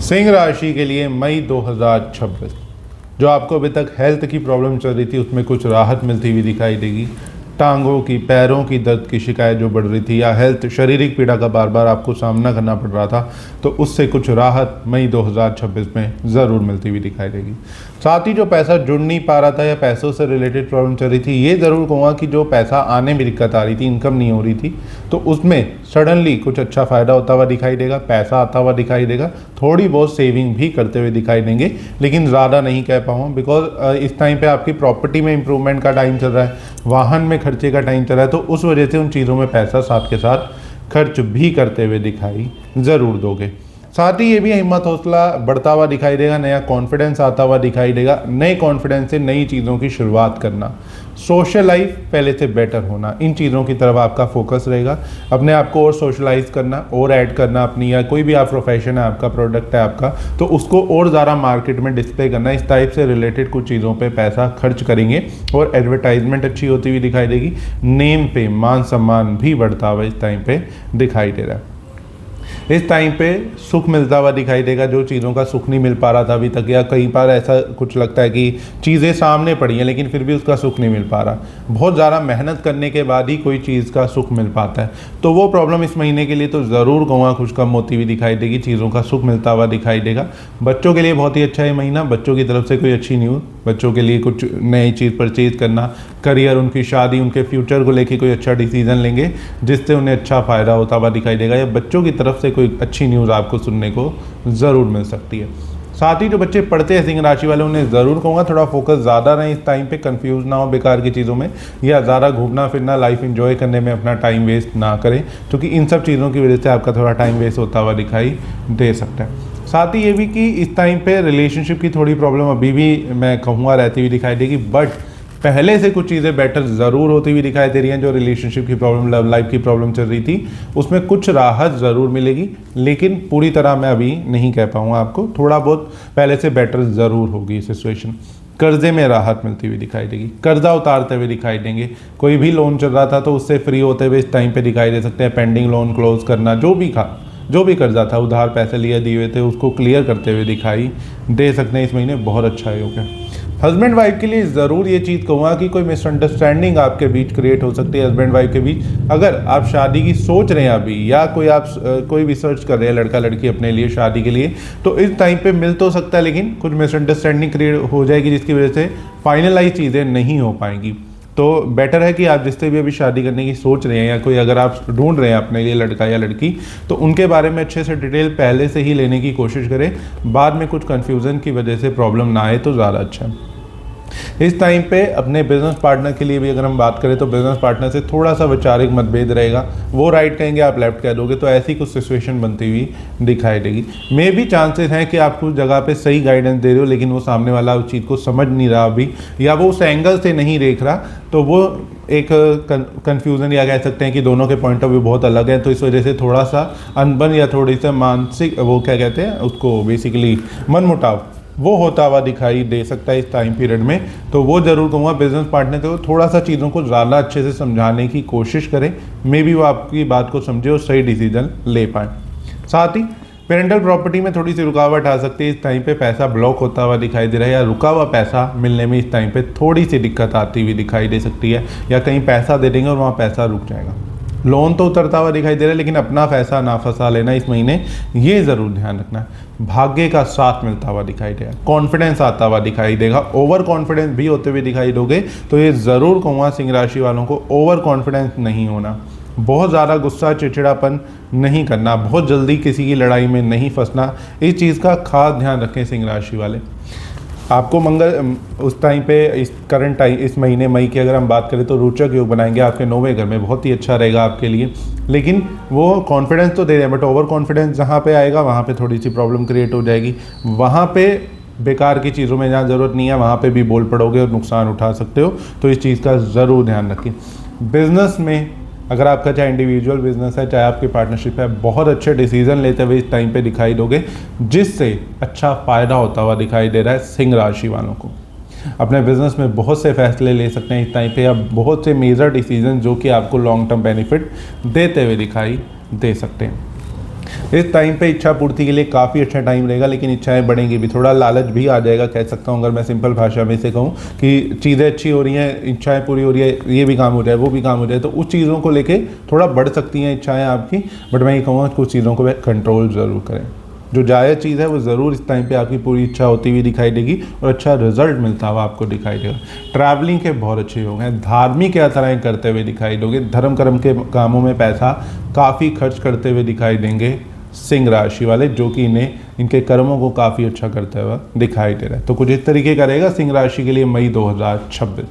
सिंह राशि के लिए मई 2026, जो आपको अभी तक हेल्थ की प्रॉब्लम चल रही थी उसमें कुछ राहत मिलती हुई दिखाई देगी। टांगों की, पैरों की दर्द की शिकायत जो बढ़ रही थी या हेल्थ शारीरिक पीड़ा का बार बार आपको सामना करना पड़ रहा था, तो उससे कुछ राहत मई 2026 में ज़रूर मिलती हुई दिखाई देगी। साथ ही जो पैसा जुड़ नहीं पा रहा था या पैसों से रिलेटेड प्रॉब्लम चल रही थी, ये ज़रूर कहूँगा कि जो पैसा आने में दिक्कत आ रही थी, इनकम नहीं हो रही थी, तो उसमें सडनली कुछ अच्छा फ़ायदा होता हुआ दिखाई देगा, पैसा आता हुआ दिखाई देगा। थोड़ी बहुत सेविंग भी करते हुए दिखाई देंगे, लेकिन ज़्यादा नहीं कह पाऊँ बिकॉज इस टाइम पे आपकी प्रॉपर्टी में इंप्रूवमेंट का टाइम चल रहा है, वाहन में खर्चे का टाइम चल रहा है, तो उस वजह से उन चीज़ों में पैसा साथ के साथ खर्च भी करते हुए दिखाई ज़रूर दोगे। साथ ही ये भी हिम्मत हौसला बढ़ता हुआ दिखाई देगा, नया कॉन्फिडेंस आता हुआ दिखाई देगा। नए कॉन्फिडेंस से नई चीज़ों की शुरुआत करना, सोशल लाइफ पहले से बेटर होना, इन चीज़ों की तरफ आपका फोकस रहेगा। अपने आप को और सोशलाइज करना और ऐड करना अपनी, या कोई भी आप प्रोफेशन है आपका, प्रोडक्ट है आपका, तो उसको और ज़्यादा मार्केट में डिस्प्ले करना, इस टाइप से रिलेटेड कुछ चीज़ों पे पैसा खर्च करेंगे और एडवर्टाइजमेंट अच्छी होती हुई दिखाई देगी। नेम पे मान सम्मान भी बढ़ता हुआ इस टाइम पे दिखाई दे रहा है। इस टाइम पे सुख मिलता हुआ दिखाई देगा, जो चीज़ों का सुख नहीं मिल पा रहा था अभी तक, या कई बार ऐसा कुछ लगता है कि चीज़ें सामने पड़ी हैं लेकिन फिर भी उसका सुख नहीं मिल पा रहा। बहुत ज़्यादा मेहनत करने के बाद ही कोई चीज़ का सुख मिल पाता है, तो वो प्रॉब्लम इस महीने के लिए तो ज़रूर कहूँगा कुछ कम होती हुई दिखाई देगी, चीज़ों का सुख मिलता हुआ दिखाई देगा। बच्चों के लिए बहुत ही अच्छा है महीना, बच्चों की तरफ से कोई अच्छी न्यूज़, बच्चों के लिए कुछ नई चीज़ परचेज करना, करियर, उनकी शादी, उनके फ्यूचर को लेके कोई अच्छा डिसीजन लेंगे जिससे उन्हें अच्छा फ़ायदा होता हुआ दिखाई देगा, या बच्चों की तरफ से कोई अच्छी न्यूज़ आपको सुनने को ज़रूर मिल सकती है। साथ ही जो बच्चे पढ़ते हैं सिंह राशि वाले, उन्हें ज़रूर कहूँगा थोड़ा फोकस ज़्यादा रहें इस टाइम पे, कंफ्यूज ना हो बेकार की चीज़ों में, या ज़्यादा घूमना फिरना, लाइफ एंजॉय करने में अपना टाइम वेस्ट ना करें, क्योंकि इन सब चीज़ों की वजह से आपका थोड़ा टाइम वेस्ट होता हुआ दिखाई दे सकता है। साथ ही ये भी कि इस टाइम पे रिलेशनशिप की थोड़ी प्रॉब्लम अभी भी मैं कहूँगा रहती हुई दिखाई देगी, बट पहले से कुछ चीज़ें बेटर ज़रूर होती हुई दिखाई दे रही हैं। जो रिलेशनशिप की प्रॉब्लम, लव लाइफ की प्रॉब्लम चल रही थी, उसमें कुछ राहत ज़रूर मिलेगी, लेकिन पूरी तरह मैं अभी नहीं कह पाऊँगा आपको, थोड़ा बहुत पहले से बेटर ज़रूर होगी सिचुएशन। कर्जे में राहत मिलती हुई दिखाई देगी, कर्जा उतारते हुए दिखाई देंगे। कोई भी लोन चल रहा था तो उससे फ्री होते हुए इस टाइम पे दिखाई दे सकते हैं। पेंडिंग लोन क्लोज करना, जो भी कर्जा था, उधार पैसे लिए दिए हुए थे, उसको क्लियर करते हुए दिखाई दे सकते हैं। इस महीने बहुत अच्छा योग है। हस्बैंड वाइफ के लिए ज़रूर ये चीज़ कहूँगा कि कोई मिसअंडरस्टैंडिंग आपके बीच क्रिएट हो सकती है, हस्बैंड वाइफ के बीच। अगर आप शादी की सोच रहे हैं अभी, या कोई भी सर्च कर रहे हैं लड़का लड़की अपने लिए शादी के लिए, तो इस टाइम पे मिल तो सकता है, लेकिन कुछ मिसअंडरस्टैंडिंग क्रिएट हो जाएगी जिसकी वजह से फाइनलाइज चीज़ें नहीं हो पाएंगी। तो बेटर है कि आप जिससे भी अभी शादी करने की सोच रहे हैं, या कोई अगर आप ढूंढ रहे हैं अपने लिए लड़का या लड़की, तो उनके बारे में अच्छे से डिटेल पहले से ही लेने की कोशिश करें, बाद में कुछ कन्फ्यूज़न की वजह से प्रॉब्लम ना आए तो ज़्यादा अच्छा है। इस टाइम पे अपने बिजनेस पार्टनर के लिए भी अगर हम बात करें, तो बिजनेस पार्टनर से थोड़ा सा वैचारिक मतभेद रहेगा, वो राइट कहेंगे आप लेफ्ट कह दोगे, तो ऐसी कुछ सिचुएशन बनती हुई दिखाई देगी। मे भी चांसेस हैं कि आप कुछ जगह पे सही गाइडेंस दे रहे हो, लेकिन वो सामने वाला उस चीज़ को समझ नहीं रहा अभी, या वो उस एंगल से नहीं देख रहा, तो वो एक कन्फ्यूज़न, या कह सकते हैं कि दोनों के पॉइंट ऑफ व्यू बहुत अलग है, तो इस वजह से थोड़ा सा अनबन या थोड़ी सा मानसिक, वो क्या कहते हैं उसको, बेसिकली मनमुटाव, वो होता हुआ दिखाई दे सकता है इस टाइम पीरियड में। तो वो ज़रूर कहूँगा बिजनेस पार्टनर को थोड़ा सा चीज़ों को ज़्यादा अच्छे से समझाने की कोशिश करें, मे बी वो आपकी बात को समझे और सही डिसीजन ले पाएँ। साथ ही पेरेंटल प्रॉपर्टी में थोड़ी सी रुकावट आ सकती है, इस टाइम पे पैसा ब्लॉक होता हुआ दिखाई दे रहा है, या रुका हुआ पैसा मिलने में इस टाइम पे थोड़ी सी दिक्कत आती हुई दिखाई दे सकती है, या कहीं पैसा दे देंगे और वहाँ पैसा रुक जाएगा। लोन तो उतरता हुआ दिखाई दे रहा है, लेकिन अपना पैसा ना फंसा लेना इस महीने, ये ज़रूर ध्यान रखना है। भाग्य का साथ मिलता हुआ दिखाई देगा, कॉन्फिडेंस आता हुआ दिखाई देगा, ओवर कॉन्फिडेंस भी होते हुए दिखाई दोगे, तो ये ज़रूर कहूँगा सिंह राशि वालों को ओवर कॉन्फिडेंस नहीं होना, बहुत ज़्यादा गुस्सा चिड़चिड़ापन नहीं करना, बहुत जल्दी किसी की लड़ाई में नहीं फंसना, इस चीज़ का खास ध्यान रखें सिंह राशि वाले। आपको मंगल उस टाइम पे, इस करंट टाइम, इस महीने मई की अगर हम बात करें, तो रोचक योग बनाएंगे आपके 9वें घर में, बहुत ही अच्छा रहेगा आपके लिए। लेकिन वो कॉन्फिडेंस तो दे रहे हैं, बट ओवर कॉन्फिडेंस जहाँ पे आएगा वहाँ पे थोड़ी सी प्रॉब्लम क्रिएट हो जाएगी। वहाँ पे बेकार की चीज़ों में जहाँ ज़रूरत नहीं है, वहाँ पे भी बोल पड़ोगे और नुकसान उठा सकते हो, तो इस चीज़ का ज़रूर ध्यान रखें। बिजनेस में अगर आपका चाहे इंडिविजुअल बिजनेस है, चाहे आपकी पार्टनरशिप है, बहुत अच्छे डिसीजन लेते हुए इस टाइम पे दिखाई दोगे, जिससे अच्छा फ़ायदा होता हुआ दिखाई दे रहा है सिंह राशि वालों को। अपने बिजनेस में बहुत से फैसले ले सकते हैं इस टाइम पे, या बहुत से मेजर डिसीजन जो कि आपको लॉन्ग टर्म बेनिफिट देते हुए दिखाई दे सकते हैं। इस टाइम पे इच्छा पूर्ति के लिए काफ़ी अच्छा टाइम रहेगा, लेकिन इच्छाएं बढ़ेंगी भी, थोड़ा लालच भी आ जाएगा कह सकता हूँ अगर मैं सिंपल भाषा में से कहूँ कि चीज़ें अच्छी हो रही हैं, इच्छाएं पूरी हो रही है, ये भी काम हो जाए वो भी काम हो जाए, तो उस चीज़ों को लेके थोड़ा बढ़ सकती हैं इच्छाएँ आपकी। बट मैं ये कहूँगा कुछ चीज़ों को कंट्रोल ज़रूर करें। जो जायज़ चीज़ है वो ज़रूर इस टाइम पे आपकी पूरी इच्छा होती हुई दिखाई देगी और अच्छा रिजल्ट मिलता हुआ आपको दिखाई देगा। ट्रैवलिंग के बहुत अच्छे योग हैं, धार्मिक यात्राएं करते हुए दिखाई दोगे, धर्म कर्म के कामों में पैसा काफ़ी खर्च करते हुए दिखाई देंगे सिंह राशि वाले, जो कि इन्हें इनके कर्मों को काफ़ी अच्छा करते हुए दिखाई दे रहा है। तो कुछ इस तरीके का रहेगा सिंह राशि के लिए मई 2026।